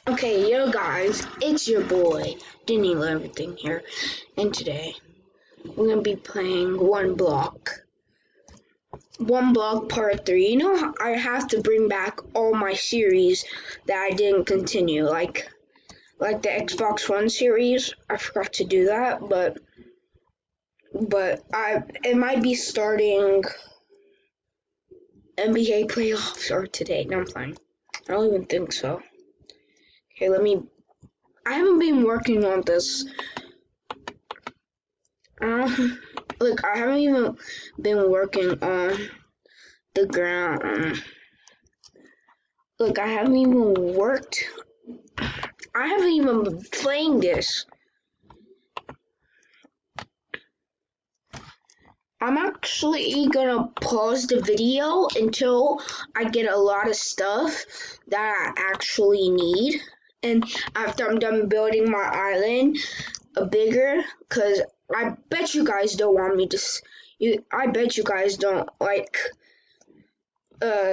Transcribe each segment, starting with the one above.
Okay, yo guys, it's your boy, Denny Everything here, and today we're gonna be playing One Block Part 3. You know, I have to bring back all my series that I didn't continue, like the Xbox One series. I forgot to do that, but it might be starting NBA playoffs or today. No, I'm playing. I don't even think so. Okay, I haven't been working on this. Look, I haven't even been working on the ground. Look, I haven't even worked. I haven't even been playing this. I'm actually gonna pause the video until I get a lot of stuff that I actually need. And after I'm done building my island bigger, because I bet you guys don't want me to. I bet you guys don't like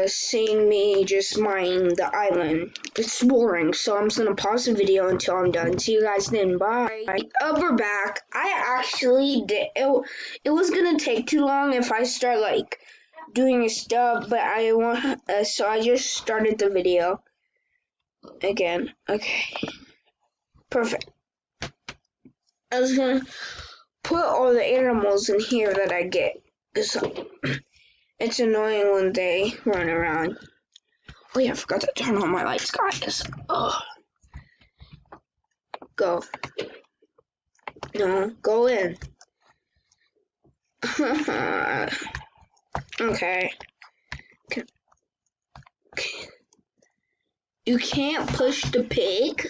seeing me just mine the island. It's boring, so I'm just gonna pause the video until I'm done. See you guys then. Bye. We're back. I actually did. It was gonna take too long if I start like doing stuff, but I want. So I just started the video again. Okay. Perfect. I was gonna put all the animals in here that I get. It's annoying when they run around. Oh yeah, I forgot to turn on my lights, guys. Ugh. Go. No, go in. Okay. You can't push the pig.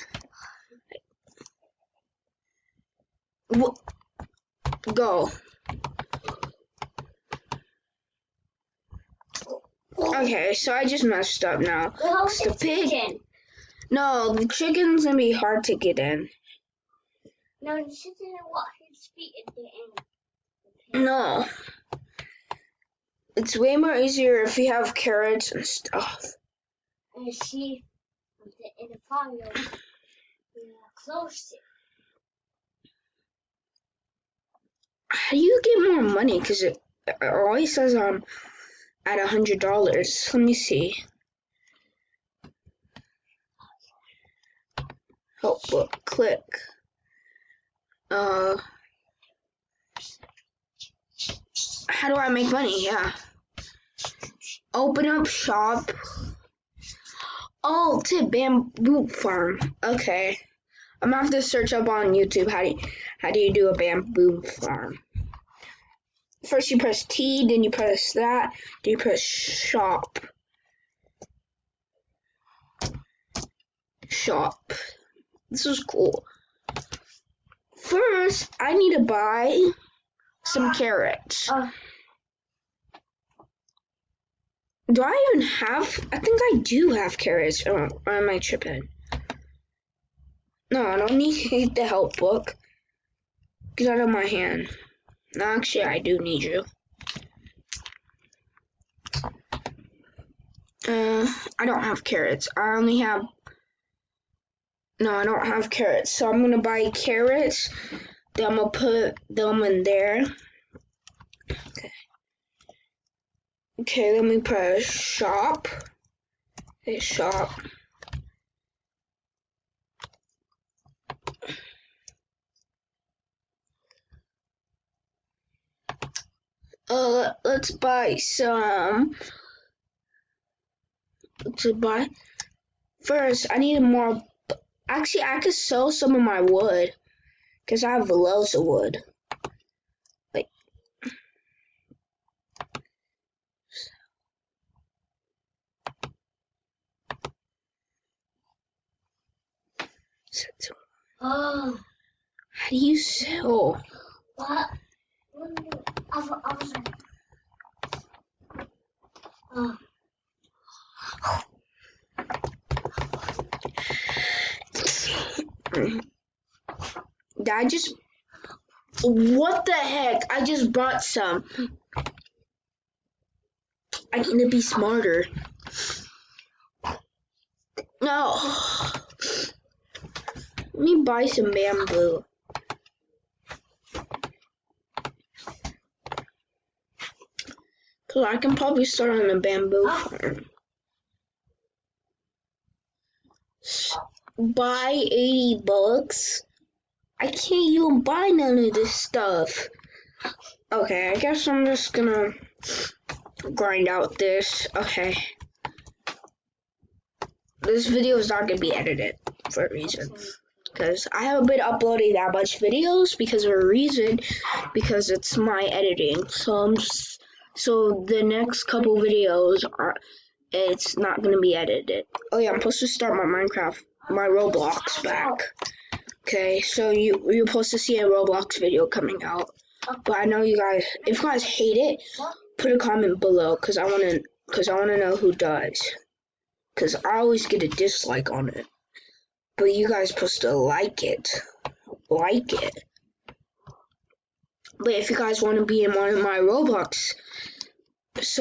Go. Okay, so I just messed up now. The pig. No, the chicken's gonna be hard to get in. No, the chicken and what his feet at the end. No. It's way more easier if you have carrots and stuff. And she in the farm, close it. How do you get more money? Because it always says I'm at $100. Let me see. Help book. Click. How do I make money? Yeah. Open up shop. Oh, to bamboo farm. Okay. I'm gonna have to search up on YouTube how do you do a bamboo farm. First you press T, then you press that, then you press shop. Shop. This is cool. First, I need to buy some carrots. Do I even have? I think I do have carrots. Or am I tripping? No, I don't need the help book. Get out of my hand. No, actually, I do need you. I don't have carrots. I only have... No, I don't have carrots. So I'm going to buy carrots. Then I'm going to put them in there. Okay, let me press shop. Okay, shop. Let's buy some. First, I need more. Actually, I could sell some of my wood. Because I have loads of wood. Like. Oh. How do you sell? What? What the heck? I just bought some. I need to be smarter. No. me buy some bamboo. Cause I can probably start on a bamboo farm. Buy 80 bucks. I can't even buy none of this stuff. Okay, I guess I'm just gonna grind out this. Okay. This video is not gonna be edited for a reason. Because I haven't been uploading that much videos because of a reason. Because it's my editing. So the next couple videos it's not gonna be edited. Oh yeah, I'm supposed to start my Roblox back. Okay, so you're supposed to see a Roblox video coming out. But I know you guys, if you guys hate it, put a comment below because I wanna know who does. Because I always get a dislike on it. But you guys are supposed to like it. Like it. But if you guys want to be in one of my Roblox, if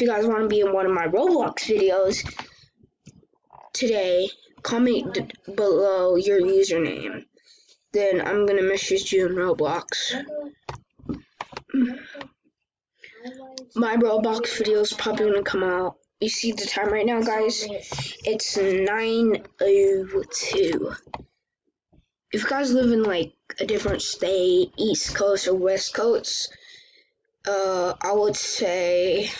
you guys want to be in one of my Roblox videos today, comment below your username. Then I'm going to message you in Roblox. My Roblox video is probably going to come out. You see the time right now, guys? It's 9:02. If you guys live in like a different state, East Coast or West Coast, I would say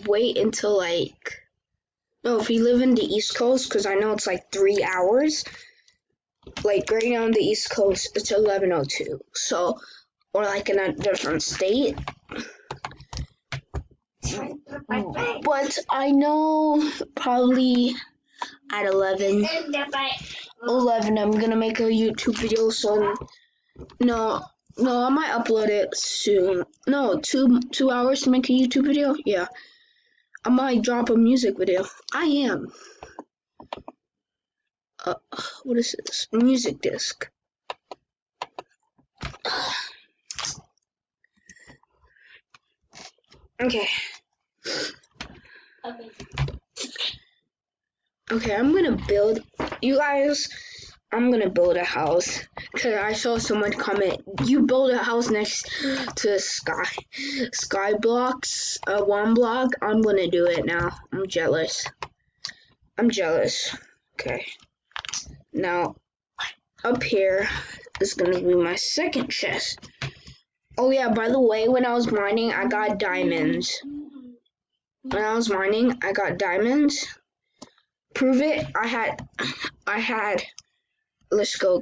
wait until if you live in the East Coast, because I know it's like 3 hours. Like right now on the East Coast, it's 11:02. So, or like in a different state. But I know probably at 11 I'm gonna make a YouTube video. So no, I might upload it soon. No, 2 hours to make a YouTube video. Yeah, I might drop a music video. I am. What is this? Music disc. Okay. Okay, I'm gonna build. You guys, I'm gonna build a house. Cause I saw someone comment, you build a house next to Skyblocks, one block. I'm gonna do it now. I'm jealous. Okay. Now, up here is gonna be my second chest. Oh yeah, by the way, when I was mining, I got diamonds. Prove it. I had. Let's go.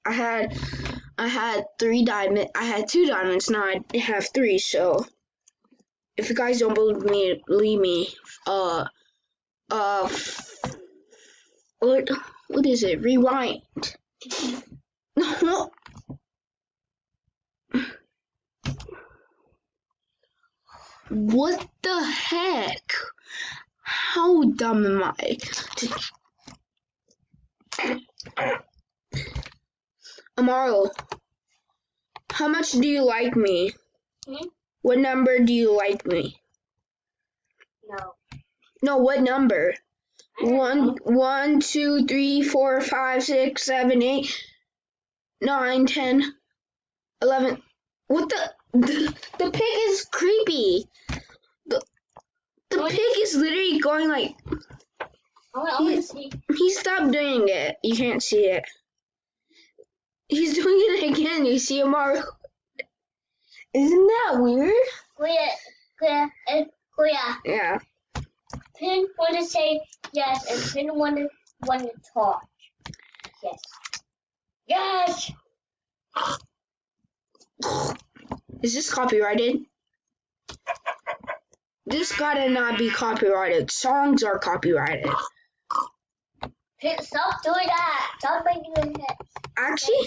I had 3 diamonds. I had 2 diamonds. Now I have 3. So, if you guys don't believe me, what is it? Rewind. What the heck? How dumb am I? Amaro, how much do you like me? What number do you like me? No, what number? 1, 2, 3, 4, 5, 6, 7, 8, 9, 10, 11. What the pig is creepy. The pig is literally going like. He stopped doing it. You can't see it. He's doing it again. You see Amaro? Isn't that weird? Yeah. Pin want to say yes, and Pin want to talk. Yes. Is this copyrighted? This gotta not be copyrighted. Songs are copyrighted. Pin, stop doing that. Stop making it. Actually,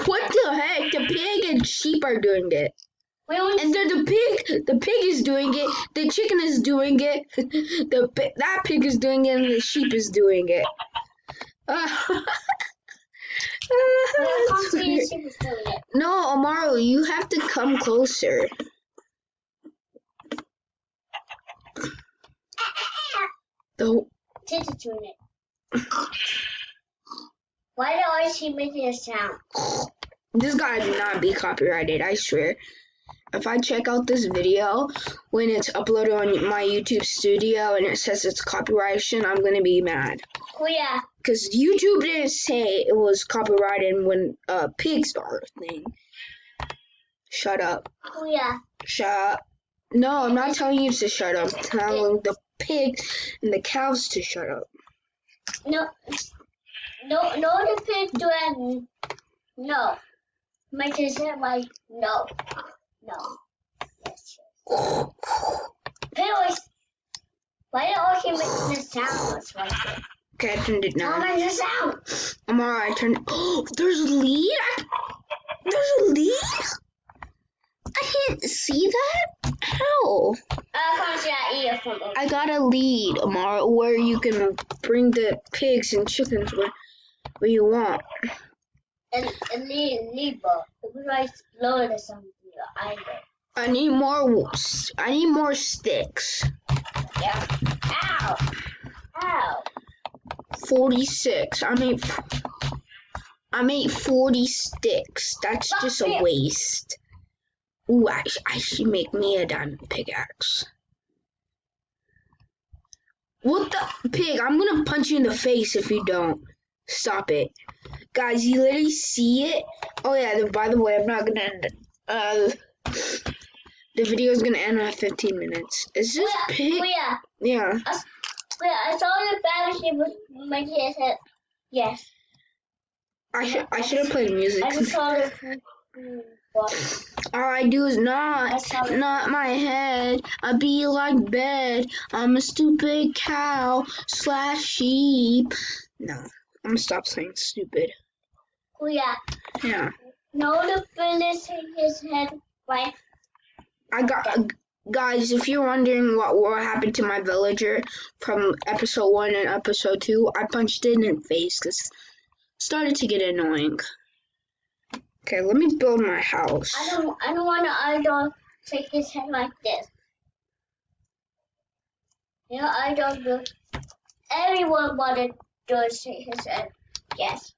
what the heck? The pig and sheep are doing it. And the pig is doing it. The chicken is doing it. That pig is doing it, and the sheep is doing it. No, Amaro, you have to come closer. The Tits doing it. Why do I always keep making a sound? this guy do not be copyrighted, I swear. If I check out this video when it's uploaded on my YouTube studio and it says it's copyrighted, I'm gonna be mad. Oh yeah. Because YouTube didn't say it was copyrighted when pigs are a thing. Shut up. Oh yeah. Shut up. No, I'm not telling you to shut up. I'm telling the pigs and the cows to shut up. No, the pig do it. No. My sister, like, no. Yes. Pig always, why do I keep making the sound? Right there? Okay, I turned it down. Make the sound. Amara, I turned. Oh, there's a lead? There's a lead? I didn't see that? How? I can't see that either from over. I got a lead, Amara, where you can bring the pigs and chickens where you want. And lead ball. It was like explode or something. Either. I need more sticks. Yeah. Ow. Ow. 46. I made 40 sticks. That's just a waste. Ooh, I should make me a diamond pickaxe. What the pig? I'm gonna punch you in the face if you don't. Stop it. Guys, you literally see it? Oh yeah, by the way, I'm not gonna end it. The video is gonna end at 15 minutes. Is this pig? Yeah. Yeah. I saw the battleship was making it head. Yes. I should have played music. I just saw it. All I do is not my head. I be like bed. I'm a stupid cow / sheep. No, I'm gonna stop saying stupid. Oh yeah. Yeah. No, the finish his head right. Guys, if you're wondering what happened to my villager from episode 1 and episode 2, I punched it in the face because it started to get annoying. Okay, let me build my house. I don't want to idol shake his head like this. You know, I don't do. Everyone wanted to shake his head. Yes.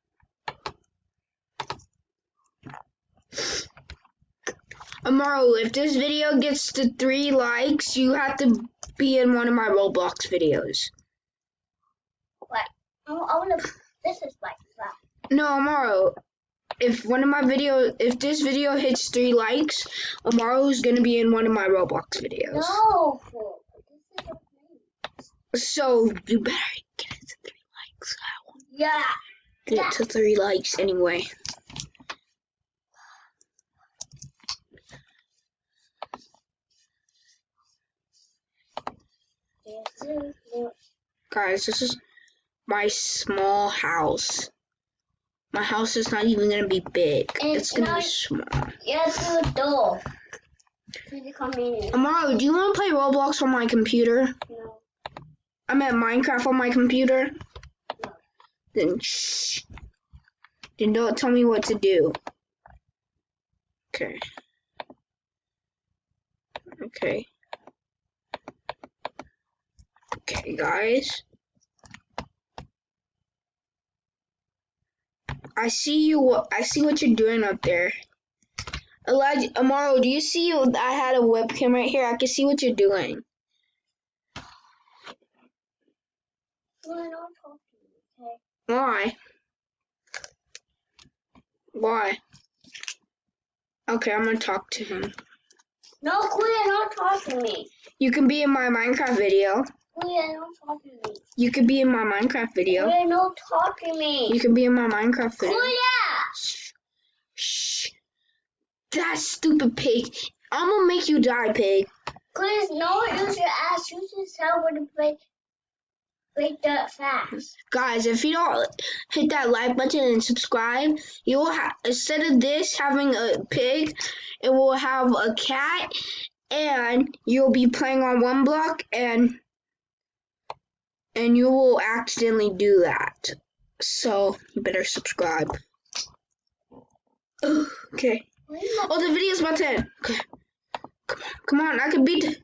Amaru, if this video gets to 3 likes, you have to be in one of my Roblox videos. What? I want to. This is like that. No, Amaru. If this video hits 3 likes, Amaru's gonna be in one of my Roblox videos. No. This is a So you better get it to 3 likes. Yeah. Get it to 3 likes anyway. Guys, this is my small house. My house is not even gonna be big. It's gonna be small. Yeah, it's a door. Amaru, do you want to play Roblox on my computer? No. I meant Minecraft on my computer. No. Then shh. Then don't tell me what to do. Okay. Okay. Okay, guys. I see what you're doing up there. Elijah, Amaru, do you see I had a webcam right here? I can see what you're doing. Well, don't talk to me, okay? Why? Why? Okay, I'm gonna talk to him. No, Quinn, don't talk to me. You can be in my Minecraft video. Quinn, don't talk to me. You could be in my Minecraft video. Quinn, don't talk to me. You can be in my Minecraft video. Quinn! Shh. Shh. That stupid pig. I'm gonna make you die, pig. Quinn, no one use your ass. Use yourself when to play that fast. Guys, if you don't hit that like button and subscribe, you will have, instead of this having a pig, it will have a cat, and you'll be playing on one block, and you will accidentally do that. So you better subscribe. Okay. Oh, the video's about to end. Okay. Come on, I can beat it.